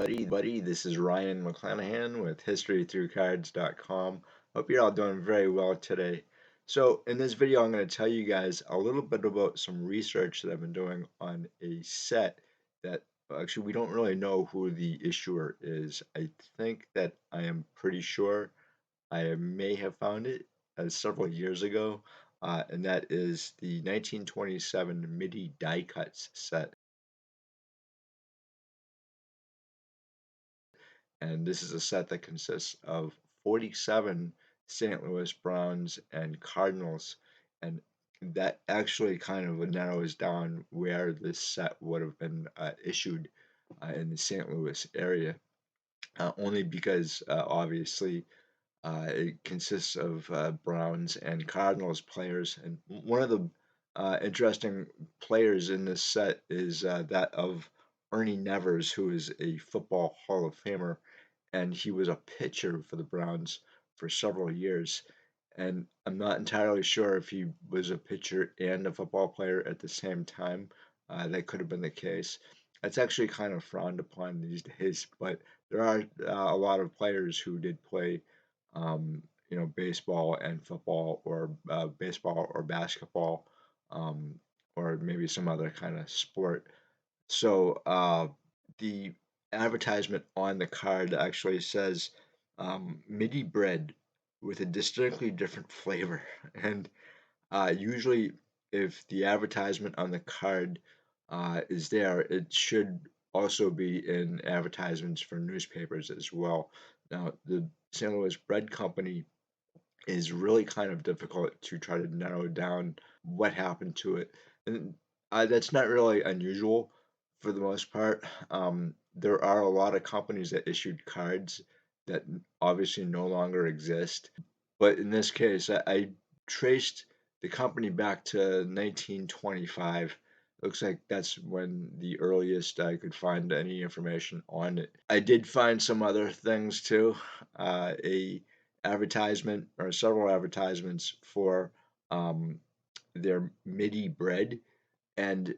everybody. This is Ryan McClanahan with HistoryThroughCards.com. Hope you're all doing very well today. So, in this video, I'm going to tell you guys a little bit about some research that I've been doing on a set that actually we don't really know who the issuer is. I think that I am pretty sure I may have found it several years ago, and that is the 1927 Middy die cuts set. And this is a set that consists of 47 St. Louis Browns and Cardinals, and that actually kind of narrows down where this set would have been issued in the St. Louis area, only because obviously it consists of Browns and Cardinals players, and one of the interesting players in this set is that of Ernie Nevers, who is a football Hall of Famer, and he was a pitcher for the Browns for several years. And I'm not entirely sure if he was a pitcher and a football player at the same time. That could have been the case. That's actually kind of frowned upon these days, but there are a lot of players who did play, baseball and football, or baseball or basketball, um, or maybe some other kind of sport. So the advertisement on the card actually says Middy bread with a distinctly different flavor. And usually, if the advertisement on the card is there, it should also be in advertisements for newspapers as well. Now, the St. Louis Bread Company is really kind of difficult to try to narrow down what happened to it. And that's not really unusual for the most part. There are a lot of companies that issued cards that obviously no longer exist. But in this case, I traced the company back to 1925. Looks like that's when the earliest I could find any information on it. I did find some other things too. A advertisement or several advertisements for um, their Middy bread, and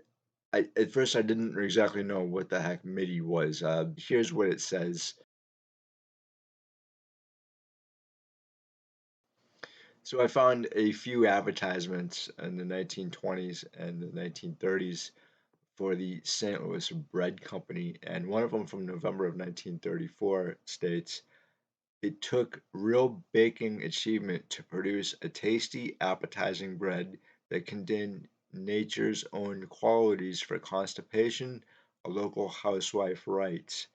at first I didn't exactly know what the heck Middy was. Here's what it says. So I found a few advertisements in the 1920s and the 1930s for the St. Louis Bread Company, and one of them from November of 1934 states, "It took real baking achievement to produce a tasty, appetizing bread that contained nature's own qualities for constipation," a local housewife writes.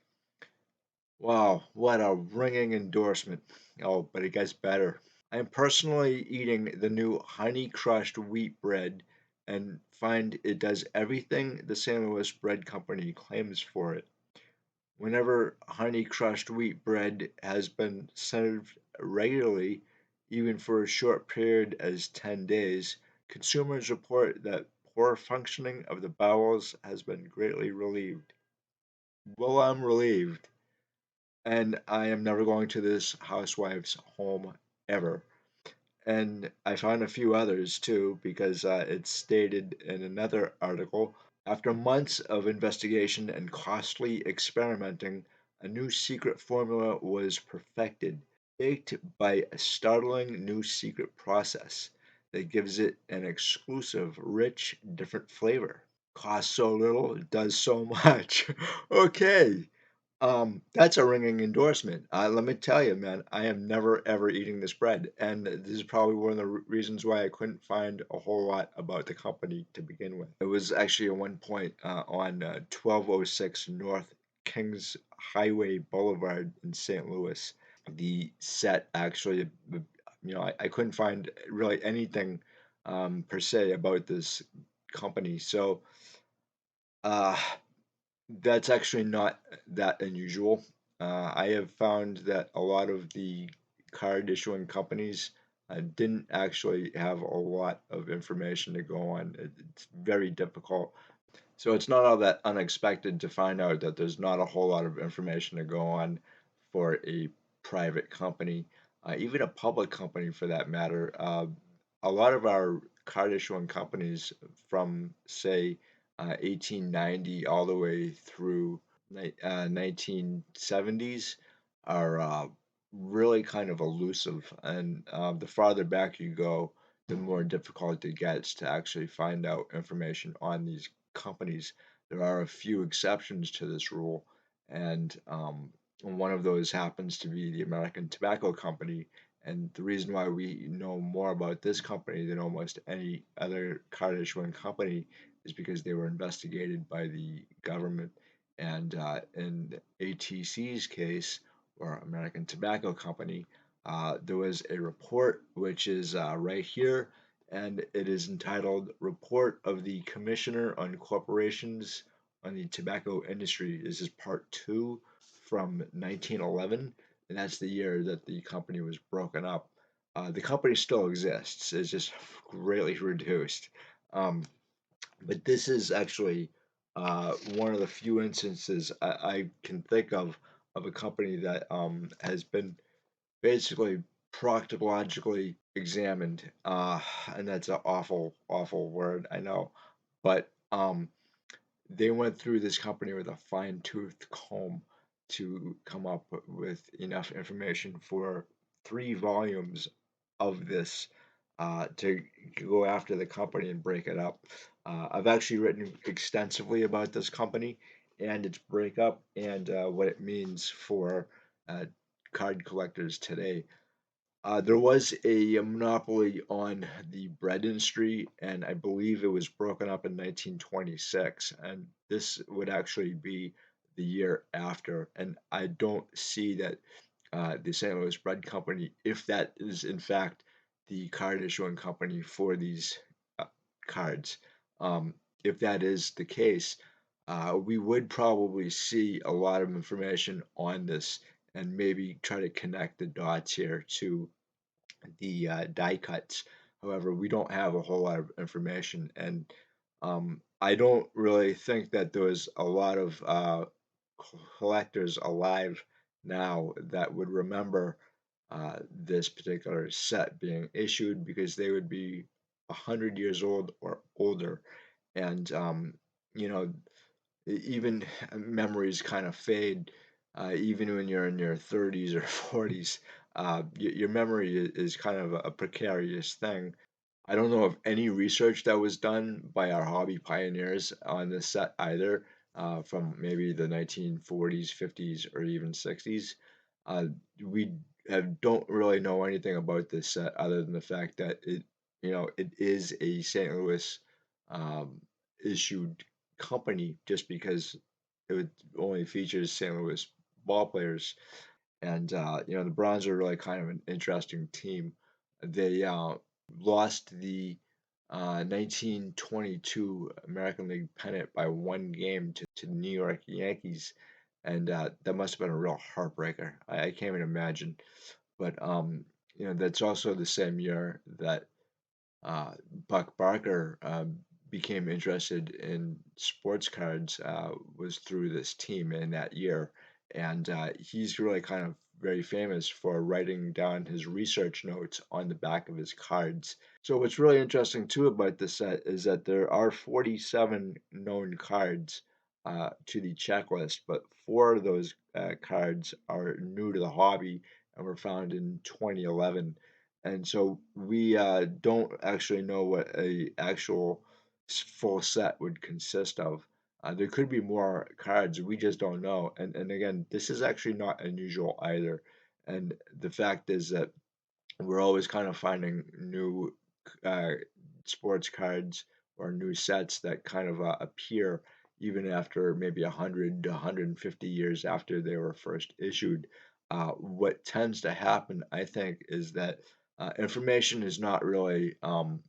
Wow, what a ringing endorsement. Oh, but it gets better. I am personally eating the new honey crushed wheat bread and find it does everything the St. Louis Bread Company claims for it. Whenever honey crushed wheat bread has been served regularly, even for a short period as 10 days, consumers report that poor functioning of the bowels has been greatly relieved. Well, I'm relieved, and I am never going to this housewife's home ever. And I found a few others too, because it's stated in another article, after months of investigation and costly experimenting, a new secret formula was perfected, baked by a startling new secret process that gives it an exclusive, rich, different flavor. Costs so little, it does so much. Okay. That's a ringing endorsement. Let me tell you, man, I am never ever eating this bread, and this is probably one of the reasons why I couldn't find a whole lot about the company to begin with. It was actually at one point on 1206 North Kings Highway Boulevard in St. Louis. The set actually, I couldn't find really anything per se about this company, so. Uh, That's actually not that unusual. I have found that a lot of the card issuing companies didn't actually have a lot of information to go on. It's very difficult. So it's not all that unexpected to find out that there's not a whole lot of information to go on for a private company, even a public company for that matter. A lot of our card issuing companies from, say, 1890 all the way through 1970s are really kind of elusive, and the farther back you go, the more difficult it gets to actually find out information on these companies. There are a few exceptions to this rule, and one of those happens to be the American Tobacco Company. And the reason why we know more about this company than almost any other card issuing company is because they were investigated by the government. And in ATC's case, or American Tobacco Company, there was a report which is right here, and it is entitled Report of the Commissioner on Corporations on the Tobacco Industry. This is part two from 1911, and that's the year that the company was broken up. The company still exists, it's just greatly reduced. Um, but this is actually one of the few instances I can think of a company that has been basically proctologically examined, and that's an awful, awful word, I know, but they went through this company with a fine-tooth comb to come up with enough information for 3 volumes of this to go after the company and break it up. I've actually written extensively about this company and its breakup and what it means for uh, card collectors today. There was a monopoly on the bread industry, and I believe it was broken up in 1926. And this would actually be the year after. And I don't see that the St. Louis Bread Company, if that is in fact the card issuing company for these uh, cards, um, if that is the case, we would probably see a lot of information on this and maybe try to connect the dots here to the die cuts. However, we don't have a whole lot of information, and I don't really think that there's a lot of collectors alive now that would remember this particular set being issued because they would be 100 years old or older, and you know even memories kind of fade, even when you're in your 30s or 40s. Your memory is kind of a precarious thing. I don't know of any research that was done by our hobby pioneers on this set either, from maybe the 1940s, 50s, or even 60s. Uh, we don't really know anything about this set other than the fact that it is a St. Louis um, issued company just because it only features St. Louis ball players. And the Browns are really kind of an interesting team. They lost the 1922 American League pennant by 1 game to the New York Yankees, and that must have been a real heartbreaker. I can't even imagine. But that's also the same year that uh, Buck Barker became interested in sports cards was through this team in that year, and he's really kind of very famous for writing down his research notes on the back of his cards. So what's really interesting too about this set is that there are 47 known cards to the checklist, but 4 of those cards are new to the hobby and were found in 2011, and so we don't actually know what a actual full set would consist of. There could be more cards, we just don't know. And again, this is actually not unusual either. And the fact is that we're always kind of finding new uh, sports cards or new sets that kind of appear even after maybe 100 to 150 years after they were first issued. What tends to happen, I think, is that information is not really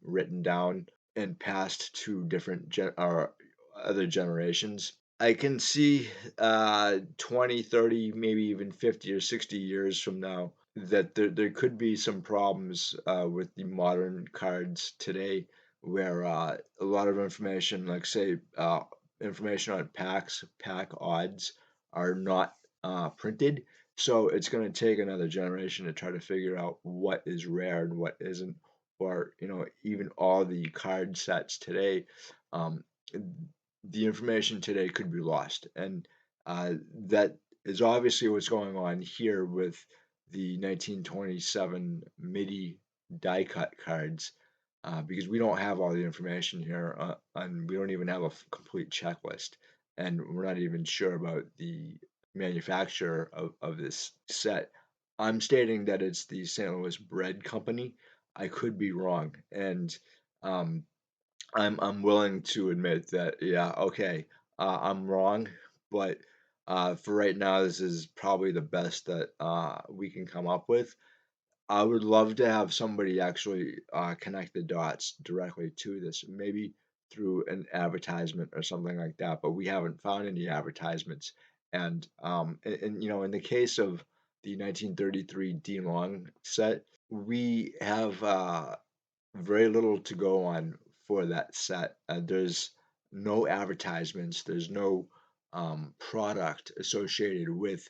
written down and passed to different or other generations. I can see 20, 30, maybe even 50 or 60 years from now that there could be some problems with the modern cards today where a lot of information, like say information on pack odds, are not printed. So it's going to take another generation to try to figure out what is rare and what isn't, or even all the card sets today. Um, the information today could be lost, and That is obviously what's going on here with the 1927 Middy die cut cards, because we don't have all the information here, and we don't even have a complete checklist, and we're not even sure about the manufacturer of this set. I'm stating that it's the St. Louis Bread Company. I could be wrong, and um, I'm willing to admit that, yeah, okay, I'm wrong, but for right now, this is probably the best that we can come up with. I would love to have somebody actually connect the dots directly to this, maybe through an advertisement or something like that. But we haven't found any advertisements. And in the case of the 1933 D Long set, we have very little to go on for that set. There's no advertisements. There's no product associated with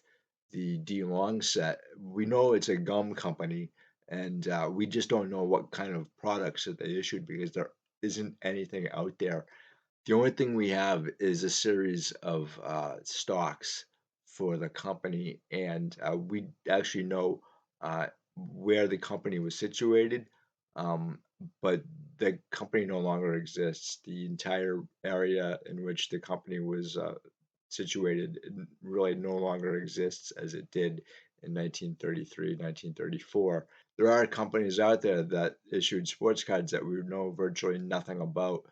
the D Long set. We know it's a gum company, and we just don't know what kind of products that they issued because there isn't anything out there. The only thing we have is a series of stocks for the company, and we actually know where the company was situated, um, but the company no longer exists. The entire area in which the company was situated really no longer exists as it did in 1933, 1934. There are companies out there that issued sports cards that we know virtually nothing about,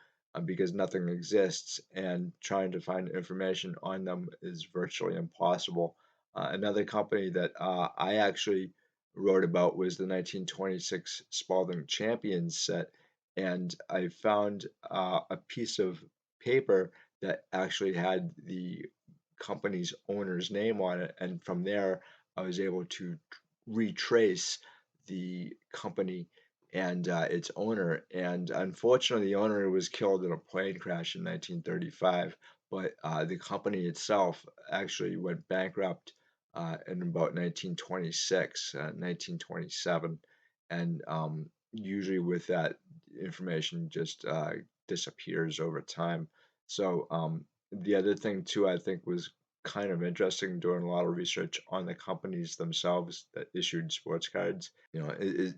because nothing exists, and trying to find information on them is virtually impossible. Another company that I actually wrote about was the 1926 Spalding Champions set, and I found a piece of paper that actually had the company's owner's name on it, and from there I was able to retrace the company and its owner. And unfortunately, the owner was killed in a plane crash in 1935. But the company itself actually went bankrupt in about 1926, 1927, and usually with that information just disappears over time. So the other thing too, I think was kind of interesting doing a lot of research on the companies themselves that issued sports cards.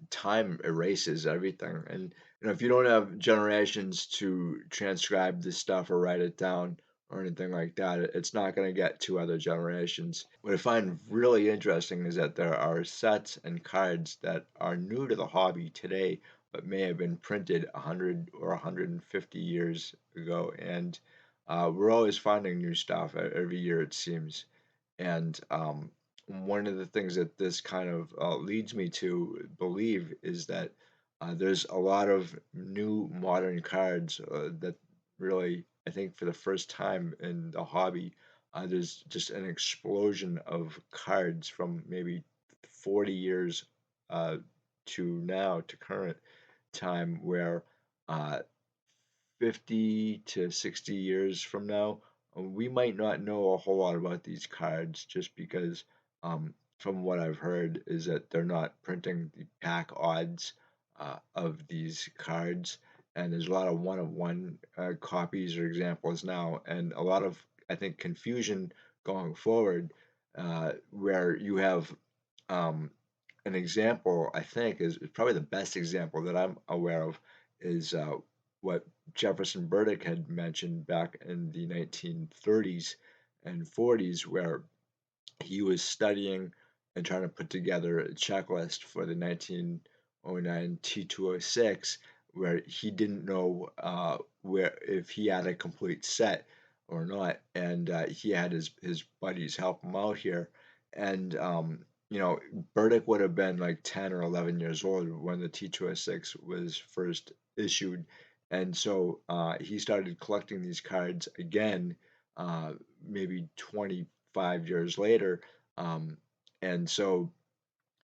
Time erases everything, and if you don't have generations to transcribe this stuff or write it down or anything like that, it's not going to get to other generations. What I find really interesting is that there are sets and cards that are new to the hobby today, but may have been printed 100 or 150 years ago, and we're always finding new stuff every year, it seems. And one of the things that this kind of leads me to believe is that there's a lot of new modern cards that really, I think, for the first time in the hobby, there's just an explosion of cards from maybe 40 years uh, to now to current time, where uh, 50 to 60 years from now, we might not know a whole lot about these cards, just because, from what I've heard, is that they're not printing the pack odds of these cards. And there's a lot of one copies or examples now, and a lot of, I think, confusion going forward, where you have um, an example, I think, is probably the best example that I'm aware of, is what Jefferson Burdick had mentioned back in the 1930s and 40s, where he was studying and trying to put together a checklist for the 1909 T206, where he didn't know where if he had a complete set or not, and he had his buddies help him out here. And Burdick would have been like 10 or 11 years old when the T206 was first issued, and so he started collecting these cards again, maybe 25 years later, um, and so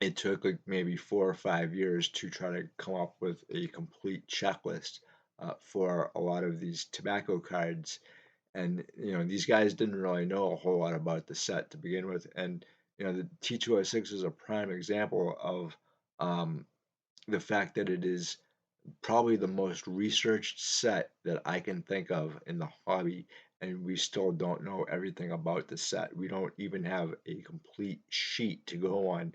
it took like maybe 4 or 5 years to try to come up with a complete checklist for a lot of these tobacco cards. And these guys didn't really know a whole lot about the set to begin with. And the T206 is a prime example of um, the fact that it is probably the most researched set that I can think of in the hobby, and we still don't know everything about the set. We don't even have a complete sheet to go on.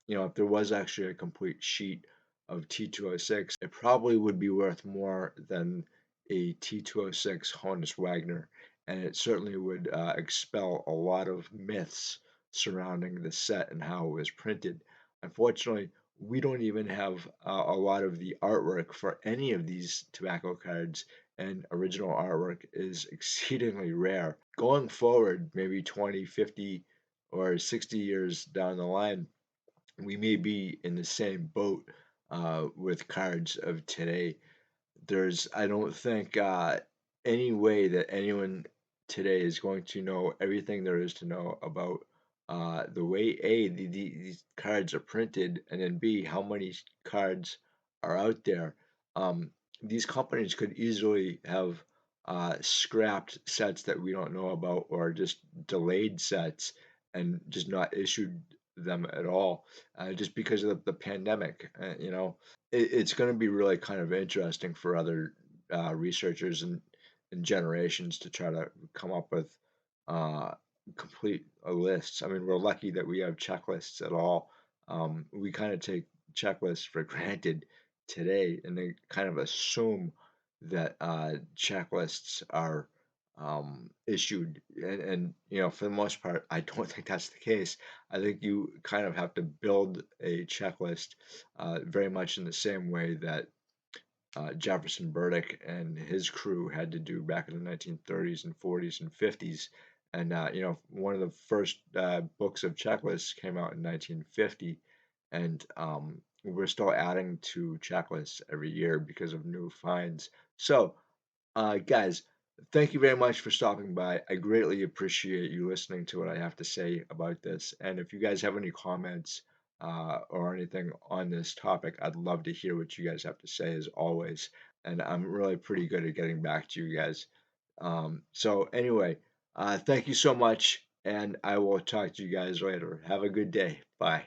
If there was actually a complete sheet of T206, it probably would be worth more than a T206 Honus Wagner, and it certainly would expel a lot of myths surrounding the set and how it was printed. Unfortunately, we don't even have a lot of the artwork for any of these tobacco cards, and original artwork is exceedingly rare. Going forward, maybe 20, 50, or 60 years down the line, we may be in the same boat with cards of today. I don't think any way that anyone today is going to know everything there is to know about the way these cards are printed, and then B, how many cards are out there. Um, these companies could easily have scrapped sets that we don't know about, or just delayed sets and just not issued them at all, just because of the pandemic. It's going to be really kind of interesting for other researchers and generations to try to come up with uh, complete lists. I mean, we're lucky that we have checklists at all. We kind of take checklists for granted today, and they kind of assume that checklists are issued, and for the most part, I don't think that's the case. I think you kind of have to build a checklist very much in the same way that Jefferson Burdick and his crew had to do back in the 1930s and 40s and 50s. And one of the first books of checklists came out in 1950, and we're still adding to checklists every year because of new finds. So, guys, thank you very much for stopping by. I greatly appreciate you listening to what I have to say about this. And if you guys have any comments or anything on this topic, I'd love to hear what you guys have to say as always. And I'm really pretty good at getting back to you guys. So, anyway, thank you so much. And I will talk to you guys later. Have a good day. Bye.